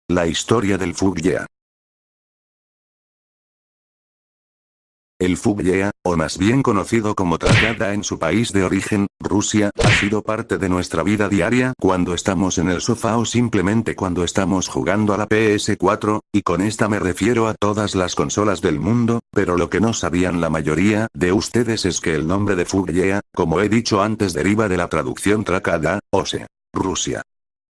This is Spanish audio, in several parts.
La historia del Fugyea. El Fugyea, o más bien conocido como Tragada en su país de origen, Rusia, ha sido parte de nuestra vida diaria cuando estamos en el sofá o simplemente cuando estamos jugando a la PS4, y con esta me refiero a todas las consolas del mundo, pero lo que no sabían la mayoría de ustedes es que el nombre de Fugyea, como he dicho antes, deriva de la traducción Tragada, o sea, Rusia.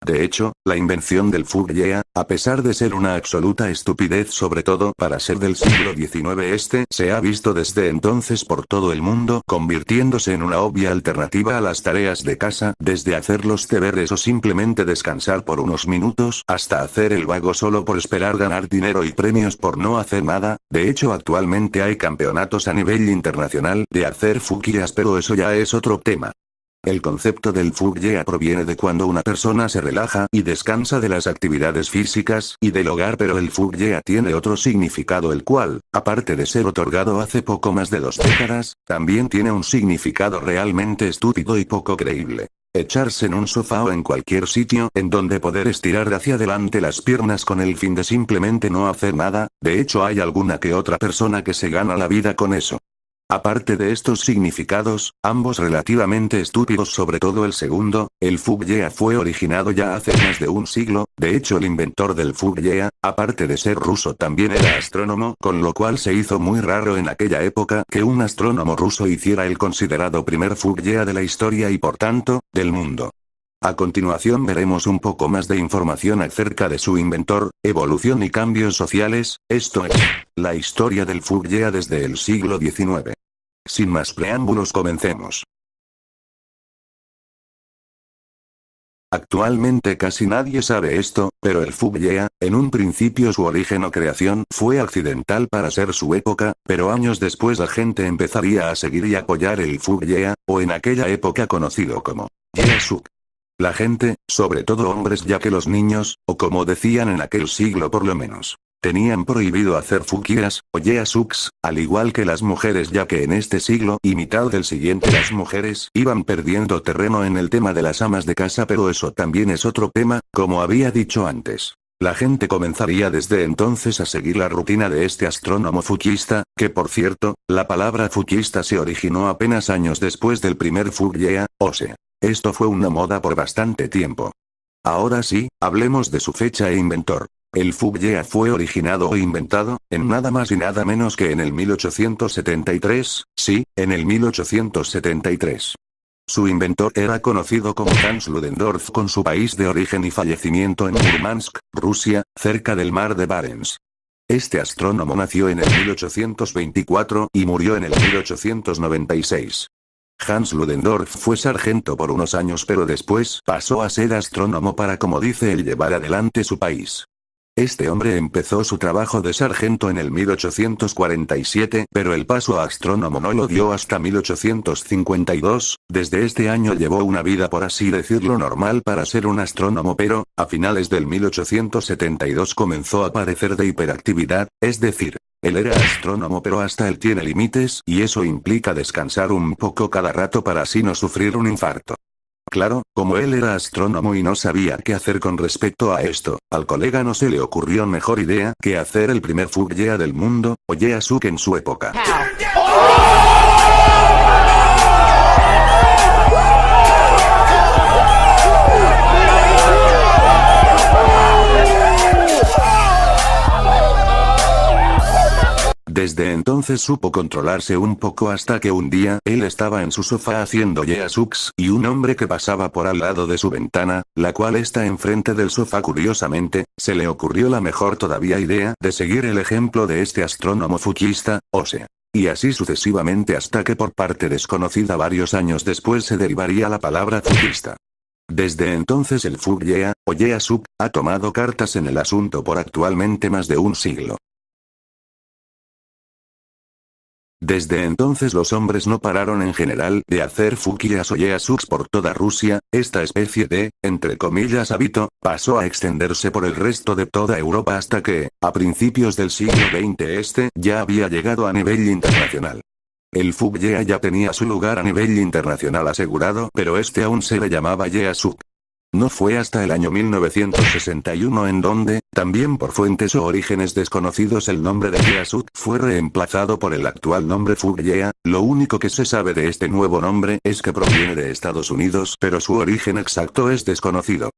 De hecho, la invención del Fugyea, a pesar de ser una absoluta estupidez sobre todo para ser del siglo XIX, se ha visto desde entonces por todo el mundo convirtiéndose en una obvia alternativa a las tareas de casa, desde hacer los deberes o simplemente descansar por unos minutos, hasta hacer el vago solo por esperar ganar dinero y premios por no hacer nada. De hecho, actualmente hay campeonatos a nivel internacional de hacer Fugyeas, pero eso ya es otro tema. El concepto del Fugyea proviene de cuando una persona se relaja y descansa de las actividades físicas y del hogar, pero el Fugyea tiene otro significado, el cual, aparte de ser otorgado hace poco más de 2 décadas, también tiene un significado realmente estúpido y poco creíble. Echarse en un sofá o en cualquier sitio en donde poder estirar hacia adelante las piernas con el fin de simplemente no hacer nada. De hecho, hay alguna que otra persona que se gana la vida con eso. Aparte de estos significados, ambos relativamente estúpidos, sobre todo el segundo, el Fugyea fue originado ya hace más de un siglo. De hecho, el inventor del Fugyea, aparte de ser ruso, también era astrónomo, con lo cual se hizo muy raro en aquella época que un astrónomo ruso hiciera el considerado primer Fugyea de la historia y por tanto, del mundo. A continuación veremos un poco más de información acerca de su inventor, evolución y cambios sociales, esto es, la historia del Fugyea desde el siglo XIX. Sin más preámbulos, comencemos. Actualmente casi nadie sabe esto, pero el Fugyea, en un principio su origen o creación fue accidental para ser su época, pero años después la gente empezaría a seguir y apoyar el Fugyea, o en aquella época conocido como Jeasuk. La gente, sobre todo hombres, ya que los niños, o como decían en aquel siglo por lo menos, tenían prohibido hacer Fugyeas, o Jeasuks, al igual que las mujeres, ya que en este siglo y mitad del siguiente las mujeres iban perdiendo terreno en el tema de las amas de casa, pero eso también es otro tema, como había dicho antes. La gente comenzaría desde entonces a seguir la rutina de este astrónomo fuquista, que por cierto, la palabra fuquista se originó apenas años después del primer Fugyea, o sea, esto fue una moda por bastante tiempo. Ahora sí, hablemos de su fecha e inventor. El Fugyea fue originado o inventado, en nada más y nada menos que en el 1873, sí, en el 1873. Su inventor era conocido como Hans Ludendorff, con su país de origen y fallecimiento en Murmansk, Rusia, cerca del mar de Barents. Este astrónomo nació en el 1824 y murió en el 1896. Hans Ludendorff fue sargento por unos años, pero después pasó a ser astrónomo para, como dice él, llevar adelante su país. Este hombre empezó su trabajo de sargento en el 1847, pero el paso a astrónomo no lo dio hasta 1852, desde este año llevó una vida por así decirlo normal para ser un astrónomo, pero, a finales del 1872 comenzó a padecer de hiperactividad, es decir, él era astrónomo pero hasta él tiene límites y eso implica descansar un poco cada rato para así no sufrir un infarto. Claro, como él era astrónomo y no sabía qué hacer con respecto a esto, al colega no se le ocurrió mejor idea que hacer el primer Fugyea del mundo, o Jeasuk en su época. Desde entonces supo controlarse un poco hasta que un día él estaba en su sofá haciendo Jeasuks y un hombre que pasaba por al lado de su ventana, la cual está enfrente del sofá, curiosamente, se le ocurrió la mejor todavía idea de seguir el ejemplo de este astrónomo fuquista, o sea, y así sucesivamente hasta que por parte desconocida varios años después se derivaría la palabra fuquista. Desde entonces el Fugyea, o Jeasuk, ha tomado cartas en el asunto por actualmente más de un siglo. Desde entonces los hombres no pararon en general de hacer Fugyeas o Jeasuks por toda Rusia. Esta especie de, entre comillas, hábito, pasó a extenderse por el resto de toda Europa hasta que, a principios del siglo XX, ya había llegado a nivel internacional. El Fugyea ya tenía su lugar a nivel internacional asegurado, pero aún se le llamaba Jeasuk. No fue hasta el año 1961 en donde, también por fuentes o orígenes desconocidos, el nombre de Yeasuk fue reemplazado por el actual nombre Fugueyea. Lo único que se sabe de este nuevo nombre es que proviene de Estados Unidos, pero su origen exacto es desconocido.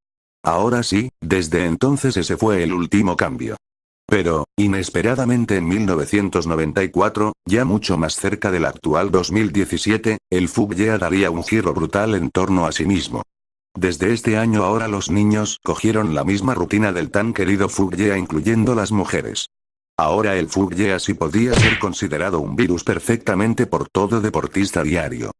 Ahora sí, desde entonces ese fue el último cambio. Pero, inesperadamente en 1994, ya mucho más cerca del actual 2017, el Fugueyea daría un giro brutal en torno a sí mismo. Desde este año ahora los niños cogieron la misma rutina del tan querido Fugueyea, incluyendo las mujeres. Ahora el Fugueyea sí podía ser considerado un virus perfectamente por todo deportista diario.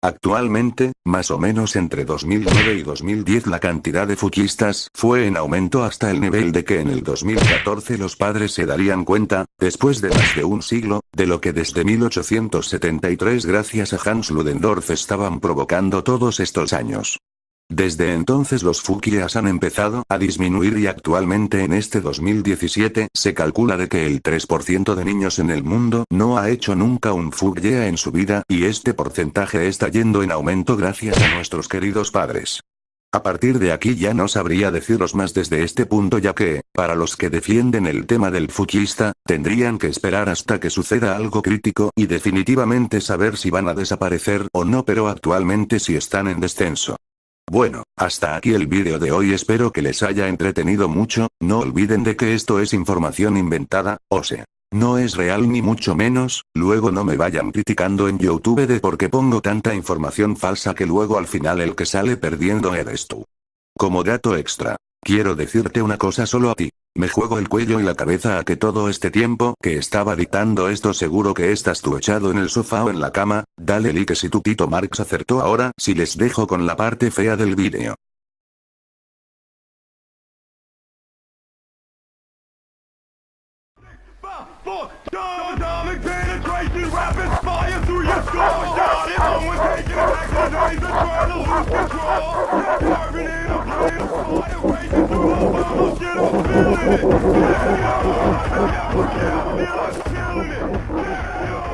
Actualmente, más o menos entre 2009 y 2010 la cantidad de fuguistas fue en aumento hasta el nivel de que en el 2014 los padres se darían cuenta, después de más de un siglo, de lo que desde 1873 gracias a Hans Ludendorff estaban provocando todos estos años. Desde entonces los fugueas han empezado a disminuir y actualmente en este 2017 se calcula de que el 3% de niños en el mundo no ha hecho nunca un fuguea en su vida y este porcentaje está yendo en aumento gracias a nuestros queridos padres. A partir de aquí ya no sabría deciros más desde este punto, ya que, para los que defienden el tema del fuguista, tendrían que esperar hasta que suceda algo crítico y definitivamente saber si van a desaparecer o no, pero actualmente sí están en descenso. Bueno, hasta aquí el vídeo de hoy, espero que les haya entretenido mucho. No olviden de que esto es información inventada, o sea, no es real ni mucho menos. Luego no me vayan criticando en YouTube de por qué pongo tanta información falsa que luego al final el que sale perdiendo eres tú. Como dato extra, quiero decirte una cosa solo a ti. Me juego el cuello y la cabeza a que todo este tiempo que estaba dictando esto seguro que estás tú echado en el sofá o en la cama. Dale like si tu Tito Marx acertó. Ahora sí les dejo con la parte fea del vídeo. Yeah,